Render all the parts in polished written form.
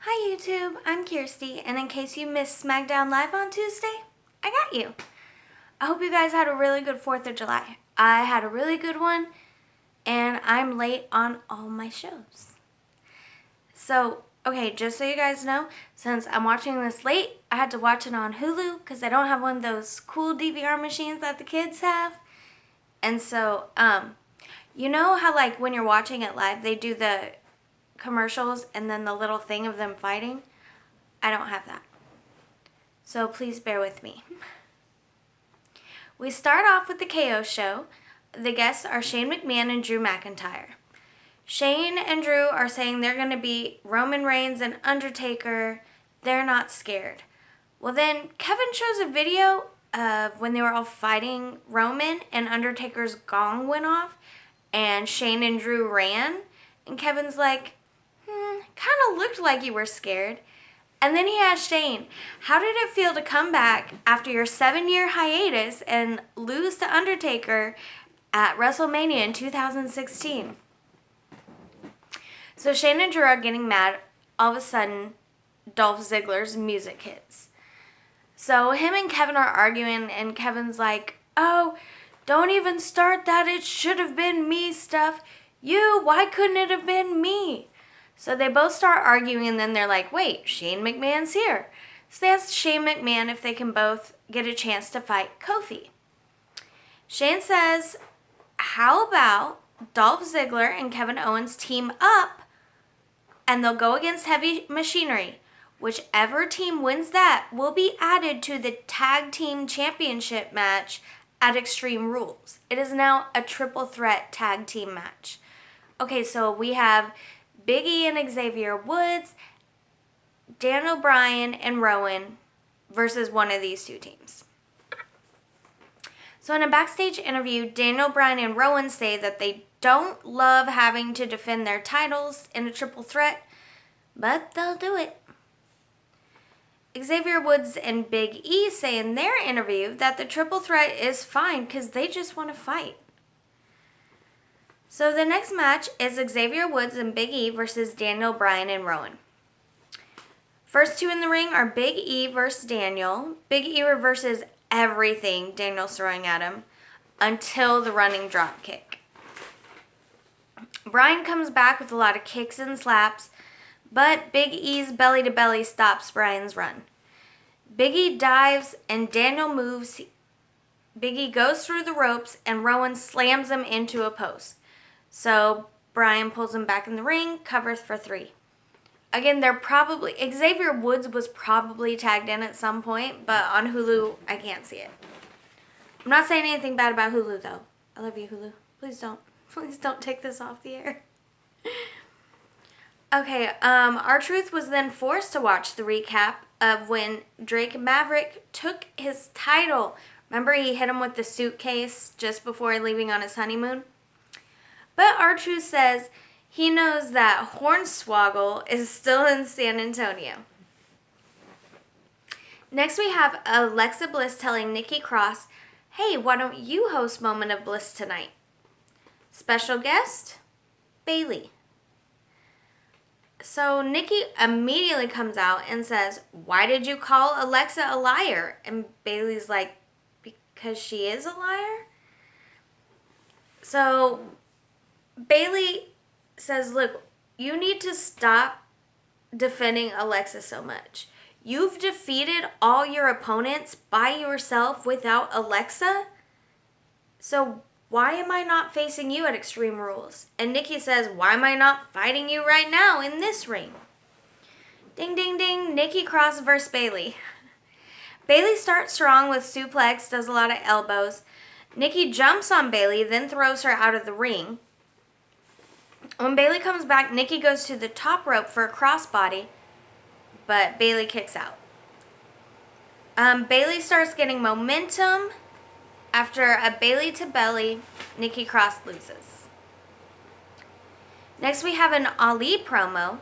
Hi YouTube, I'm Kirsty, and in case you missed SmackDown Live on Tuesday, I got you. I hope you guys had a really good 4th of July. I had a really good one, and I'm late on all my shows. So, okay, just so you guys know, since I'm watching this late, I had to watch it on Hulu because I don't have one of those cool DVR machines that the kids have. And so, you know how like when you're watching it live, they do the commercials and then the little thing of them fighting? I don't have that. So please bear with me. We start off with the KO show. The guests are Shane McMahon and Drew McIntyre. Shane and Drew are saying they're going to beat Roman Reigns and Undertaker. They're not scared. Well, then Kevin shows a video of when they were all fighting Roman and Undertaker's gong went off and Shane and Drew ran. And Kevin's like, kind of looked like you were scared. And then he asked Shane, how did it feel to come back after your 7-year hiatus and lose to Undertaker at WrestleMania in 2016? So Shane and Drew are getting mad. All of a sudden, Dolph Ziggler's music hits. So him and Kevin are arguing, and Kevin's like, oh, don't even start that it should have been me stuff. Why couldn't it have been me? So they both start arguing, and then they're like, wait, Shane McMahon's here. So they ask Shane McMahon if they can both get a chance to fight Kofi. Shane says, how about Dolph Ziggler and Kevin Owens team up, and they'll go against Heavy Machinery. Whichever team wins that will be added to the Tag Team Championship match at Extreme Rules. It is now a triple threat tag team match. Okay, so we have Big E and Xavier Woods, Daniel Bryan and Rowan versus one of these two teams. So in a backstage interview, Daniel Bryan and Rowan say that they don't love having to defend their titles in a triple threat, but they'll do it. Xavier Woods and Big E say in their interview that the triple threat is fine because they just want to fight. So the next match is Xavier Woods and Big E versus Daniel Bryan and Rowan. First two in the ring are Big E versus Daniel. Big E reverses everything Daniel's throwing at him until the running drop kick. Bryan comes back with a lot of kicks and slaps, but Big E's belly-to-belly stops Bryan's run. Big E dives and Daniel moves. Big E goes through the ropes and Rowan slams him into a post. So Bryan pulls him back in the ring, covers for 3. Again, Xavier Woods was probably tagged in at some point, but on Hulu, I can't see it. I'm not saying anything bad about Hulu, though. I love you, Hulu. Please don't. Please don't take this off the air. Okay, R-Truth was then forced to watch the recap of when Drake Maverick took his title. Remember he hit him with the suitcase just before leaving on his honeymoon? But R-Truth says he knows that Hornswoggle is still in San Antonio. Next we have Alexa Bliss telling Nikki Cross, hey, why don't you host Moment of Bliss tonight? Special guest, Bayley. So Nikki immediately comes out and says, why did you call Alexa a liar? And Bayley's like, because she is a liar? So Bayley says, look, you need to stop defending Alexa so much. You've defeated all your opponents by yourself without Alexa. So why am I not facing you at Extreme Rules? And Nikki says, why am I not fighting you right now in this ring? Ding, ding, ding. Nikki Cross versus Bayley. Bayley starts strong with suplex, does a lot of elbows. Nikki jumps on Bayley, then throws her out of the ring. When Bayley comes back, Nikki goes to the top rope for a crossbody, but Bayley kicks out. Bayley starts getting momentum. After a Bayley to belly, Nikki Cross loses. Next we have an Ali promo.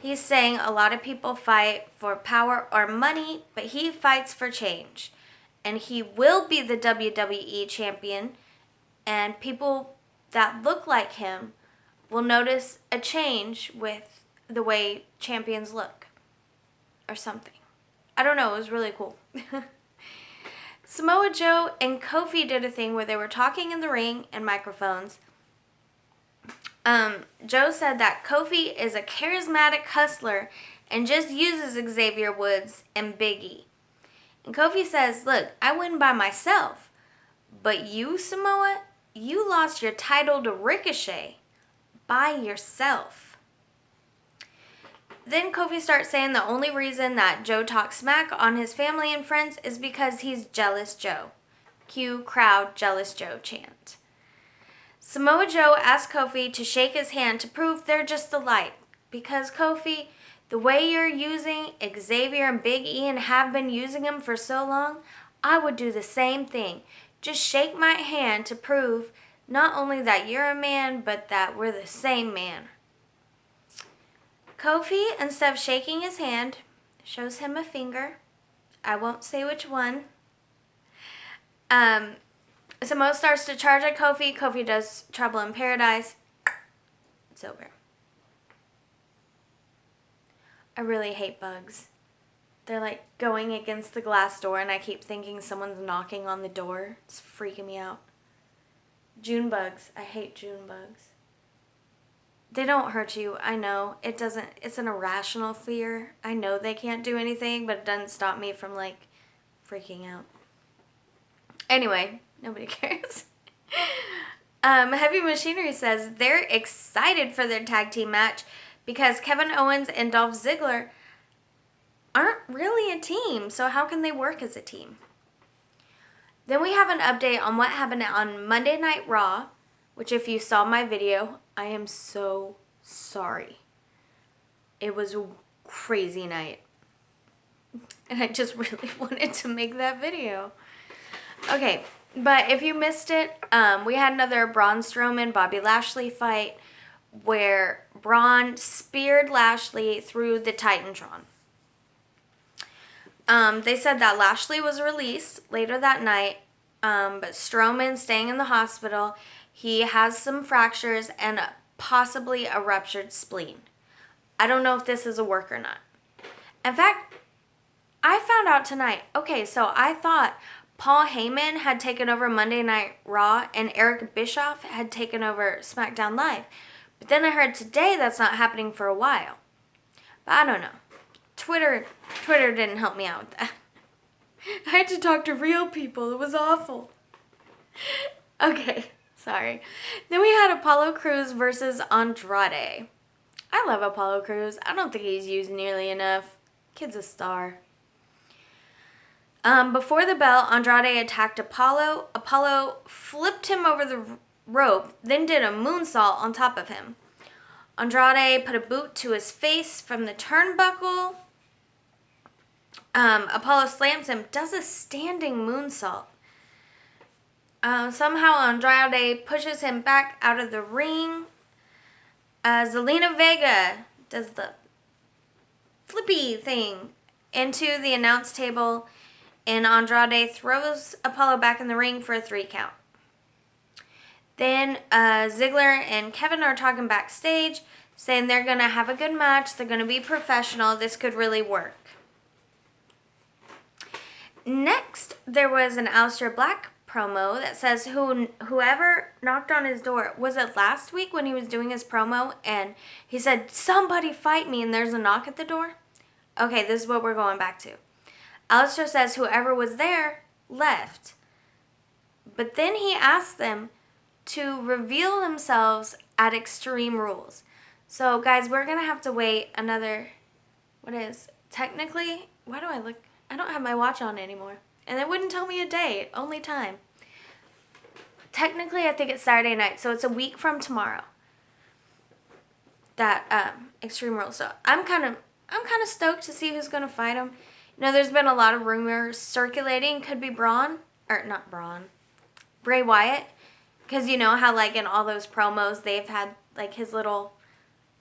He's saying a lot of people fight for power or money, but he fights for change. And he will be the WWE champion, and people that look like him will notice a change with the way champions look. or something. I don't know. It was really cool. Samoa Joe and Kofi did a thing where they were talking in the ring and microphones. Joe said that Kofi is a charismatic hustler and just uses Xavier Woods and Big E. And Kofi says, look, I win by myself. But you, Samoa, you lost your title to Ricochet by yourself. Then Kofi starts saying the only reason that Joe talks smack on his family and friends is because he's jealous Joe. Cue crowd jealous Joe chant. Samoa Joe asked Kofi to shake his hand to prove they're just alike. Because Kofi, the way you're using Xavier and Big E and have been using him for so long, I would do the same thing. Just shake my hand to prove not only that you're a man, but that we're the same man. Kofi, instead of shaking his hand, shows him a finger. I won't say which one. Samoa starts to charge at Kofi. Kofi does Trouble in Paradise. It's over. I really hate bugs. They're like going against the glass door and I keep thinking someone's knocking on the door. It's freaking me out. June bugs. I hate June bugs. They don't hurt you. I know. It's an irrational fear. I know they can't do anything, but it doesn't stop me from like freaking out. Anyway, nobody cares. Heavy Machinery says they're excited for their tag team match because Kevin Owens and Dolph Ziggler aren't really a team, so how can they work as a team? Then we have an update on what happened on Monday Night Raw, which if you saw my video, I am so sorry. It was a crazy night. And I just really wanted to make that video. Okay, but if you missed it, we had another Braun Strowman, Bobby Lashley fight where Braun speared Lashley through the Titantron. They said that Lashley was released later that night, but Strowman's staying in the hospital. He has some fractures and possibly a ruptured spleen. I don't know if this is a work or not. In fact, I found out tonight. Okay, so I thought Paul Heyman had taken over Monday Night Raw and Eric Bischoff had taken over SmackDown Live. But then I heard today that's not happening for a while. But I don't know. Twitter didn't help me out with that. I had to talk to real people. It was awful. Okay, sorry. Then we had Apollo Crews versus Andrade. I love Apollo Crews. I don't think he's used nearly enough. Kid's a star. Before the bell, Andrade attacked Apollo. Apollo flipped him over the rope, then did a moonsault on top of him. Andrade put a boot to his face from the turnbuckle. Apollo slams him, does a standing moonsault. Somehow Andrade pushes him back out of the ring. Zelina Vega does the flippy thing into the announce table, and Andrade throws Apollo back in the ring for a 3 count. Then Ziggler and Kevin are talking backstage, saying they're going to have a good match, they're going to be professional, this could really work. Next, there was an Aleister Black promo that says whoever knocked on his door, was it last week when he was doing his promo and he said, somebody fight me, and there's a knock at the door? Okay, this is what we're going back to. Aleister says whoever was there left. But then he asked them to reveal themselves at Extreme Rules. So guys, we're going to have to wait another, technically, I don't have my watch on anymore. And it wouldn't tell me a day, only time. Technically, I think it's Saturday night, so it's a week from tomorrow. That Extreme Rules. So I'm kind of stoked to see who's gonna fight him. You know, there's been a lot of rumors circulating. Could be Bray Wyatt, because you know how like in all those promos they've had like his little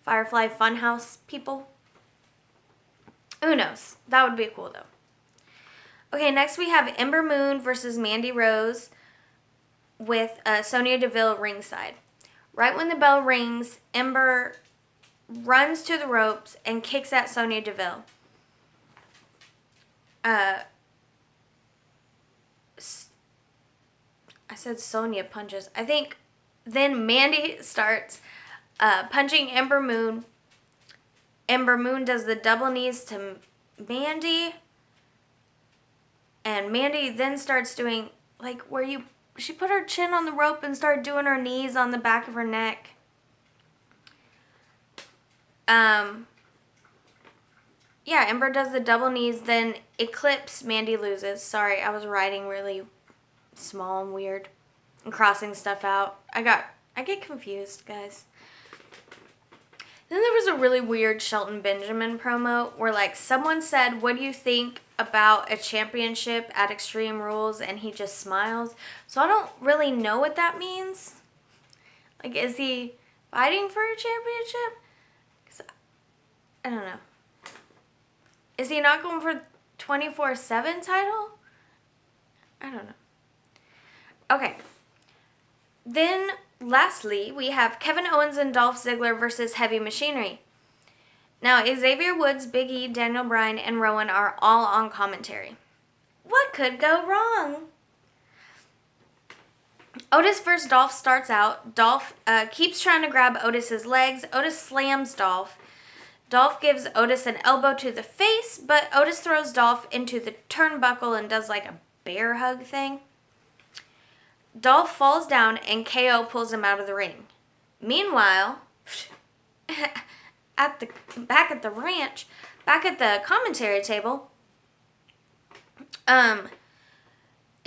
Firefly Funhouse people. Who knows? That would be cool though. Okay, next we have Ember Moon versus Mandy Rose with Sonya Deville ringside. Right when the bell rings, Ember runs to the ropes and kicks at Sonya Deville. uh, I said Sonya punches. I think then Mandy starts punching Ember Moon. Ember Moon does the double knees to Mandy. And Mandy then starts doing, like, she put her chin on the rope and started doing her knees on the back of her neck. Yeah, Ember does the double knees, then Eclipse, Mandy loses. Sorry, I was writing really small and weird and crossing stuff out. I get confused, guys. Then there was a really weird Shelton Benjamin promo where, like, someone said, "What do you think about a championship at Extreme Rules?" And he just smiles. So I don't really know what that means. Like, is he fighting for a championship? 'Cause I don't know. Is he not going for 24/7 title? I don't know. Okay. Then, lastly, we have Kevin Owens and Dolph Ziggler versus Heavy Machinery. Now, Xavier Woods, Big E, Daniel Bryan, and Rowan are all on commentary. What could go wrong? Otis vs. Dolph starts out. Dolph keeps trying to grab Otis's legs. Otis slams Dolph. Dolph gives Otis an elbow to the face, but Otis throws Dolph into the turnbuckle and does like a bear hug thing. Dolph falls down and KO pulls him out of the ring. Meanwhile, back at the ranch, back at the commentary table,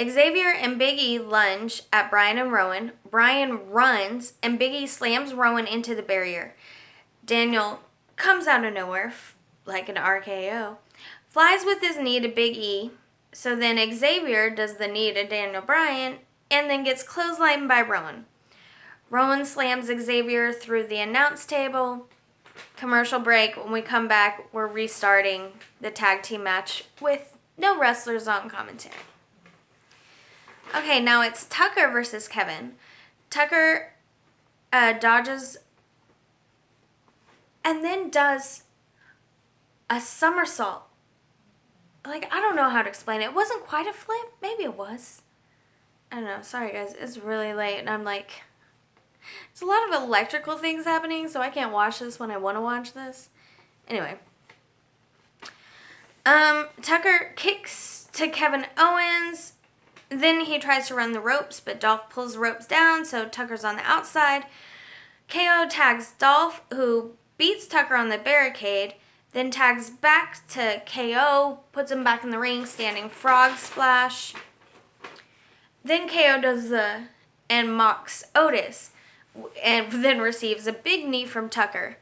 Xavier and Big E lunge at Bryan and Rowan. Bryan runs and Big E slams Rowan into the barrier. Daniel comes out of nowhere, like an RKO, flies with his knee to Big E. So then Xavier does the knee to Daniel Bryan and then gets clotheslined by Rowan. Rowan slams Xavier through the announce table. Commercial break. When we come back, we're restarting the tag team match with no wrestlers on commentary. Okay, now it's Tucker versus Kevin. Tucker dodges and then does a somersault. Like, I don't know how to explain it. It wasn't quite a flip. Maybe it was. I don't know. Sorry, guys. It's really late, and I'm like... There's a lot of electrical things happening, so I can't watch this when I want to watch this. Anyway. Tucker kicks to Kevin Owens. Then he tries to run the ropes, but Dolph pulls the ropes down, so Tucker's on the outside. KO tags Dolph, who beats Tucker on the barricade, then tags back to KO, puts him back in the ring, standing frog splash. Then KO does and mocks Otis, and then receives a big knee from Tucker.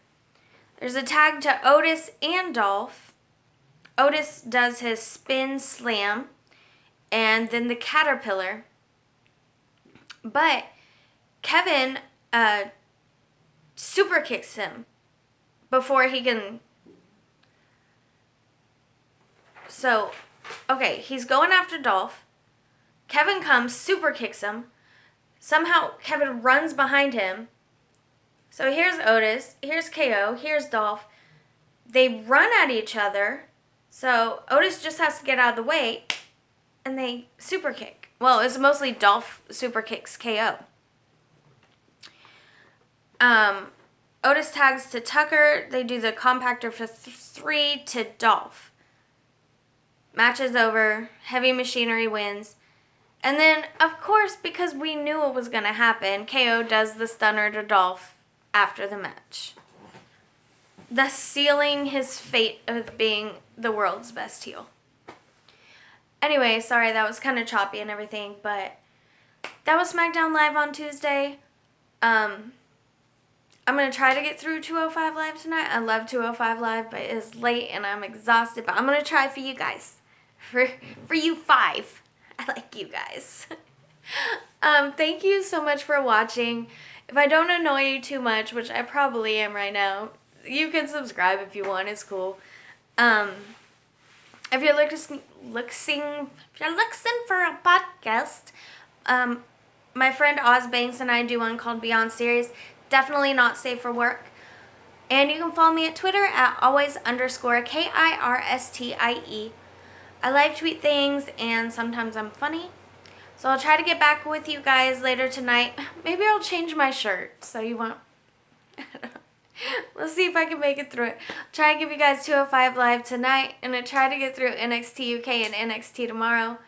There's a tag to Otis and Dolph. Otis does his spin slam, and then the caterpillar. But Kevin super kicks him before he can... So, okay, he's going after Dolph. Kevin comes, super kicks him. Somehow, Kevin runs behind him. So here's Otis, here's KO, here's Dolph. They run at each other. So Otis just has to get out of the way, and they super kick. Well, it's mostly Dolph super kicks KO. Otis tags to Tucker. They do the compactor for 3 to Dolph. Match is over. Heavy Machinery wins. And then, of course, because we knew it was going to happen, KO does the stunner to Dolph after the match. Thus sealing his fate of being the world's best heel. Anyway, sorry, that was kind of choppy and everything, but that was SmackDown Live on Tuesday. I'm going to try to get through 205 Live tonight. I love 205 Live, but it's late and I'm exhausted. But I'm going to try for you guys. For you 5. I like you guys. Thank you so much for watching. If I don't annoy you too much, which I probably am right now, you can subscribe if you want. It's cool. If you're looking for a podcast, my friend Oz Banks and I do one called Beyond Series. Definitely not safe for work. And you can follow me at Twitter at always_KIRSTIE. I live tweet things, and sometimes I'm funny. So I'll try to get back with you guys later tonight. Maybe I'll change my shirt so you won't. Let's see if I can make it through it. Try to give you guys 205 Live tonight, and I try to get through NXT UK and NXT tomorrow.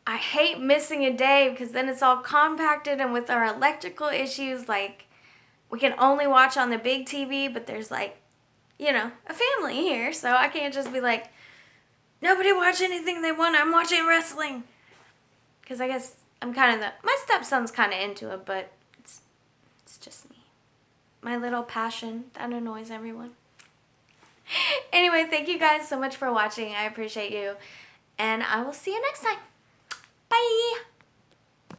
I hate missing a day because then it's all compacted, and with our electrical issues, like, we can only watch on the big TV, but there's, like, you know, a family here, so I can't just be like, nobody watch anything they want, I'm watching wrestling. Because I guess I'm kind of my stepson's kind of into it, but it's just me. My little passion that annoys everyone. Anyway, thank you guys so much for watching. I appreciate you. And I will see you next time. Bye.